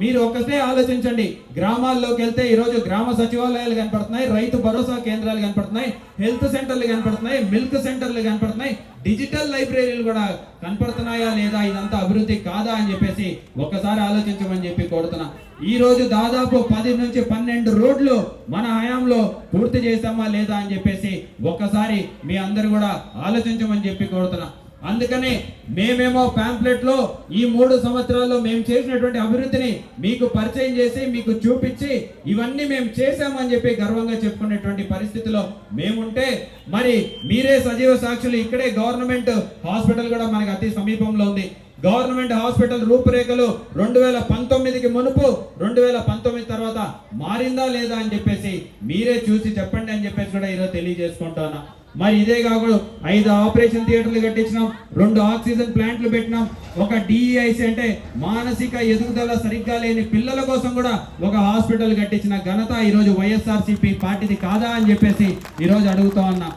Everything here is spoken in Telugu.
మీరు ఒక్కటే ఆలోచించండి. గ్రామాల్లోకి వెళ్తే ఈరోజు గ్రామ సచివాలయాలు కనపడుతున్నాయి, రైతు భరోసా కేంద్రాలు కనపడుతున్నాయి, హెల్త్ సెంటర్లు కనపడుతున్నాయి, మిల్క్ సెంటర్లు కనపడుతున్నాయి, డిజిటల్ లైబ్రరీలు కూడా కనపడుతున్నాయా లేదా, ఇదంతా అభివృద్ధి కాదా అని చెప్పేసి ఒక్కసారి ఆలోచించమని చెప్పి కోరుతున్నా. ఈ రోజు దాదాపు 10 నుంచి 12 రోడ్లు మన హయాంలో పూర్తి చేసామా లేదా అని చెప్పేసి ఒక్కసారి మీ అందరు కూడా ఆలోచించమని చెప్పి కోరుతున్నా. అందుకనే మేమేమో ప్యాంప్లెట్ లో ఈ 3 సంవత్సరాల్లో మేము చేసినటువంటి అభివృద్ధిని మీకు పరిచయం చేసి మీకు చూపించి ఇవన్నీ మేము చేశామని చెప్పి గర్వంగా చెప్పుకునేటువంటి పరిస్థితిలో మేముంటే, మరి మీరే సజీవ సాక్షులు. ఇక్కడే గవర్నమెంట్ హాస్పిటల్ కూడా మనకు అతి సమీపంలో ఉంది. గవర్నమెంట్ హాస్పిటల్ రూపురేఖలు 2019కి మునుపు 2019 తర్వాత మారిందా లేదా అని చెప్పేసి మీరే చూసి చెప్పండి అని చెప్పేసి కూడా ఈరోజు తెలియజేసుకుంటున్నా. మరి ఇదే కాకుండా 5 ఆపరేషన్ థియేటర్లు కట్టించినాం, 2 ఆక్సిజన్ ప్లాంట్లు పెట్టినాం, ఒక డిఈఐసి అంటే మానసిక ఎదుగుదల సరిగ్గా లేని పిల్లల కోసం కూడా ఒక హాస్పిటల్ కట్టించిన ఘనత ఈరోజు వైఎస్ఆర్సీపీ పార్టీది కాదా అని చెప్పేసి ఈరోజు అడుగుతా ఉన్నా.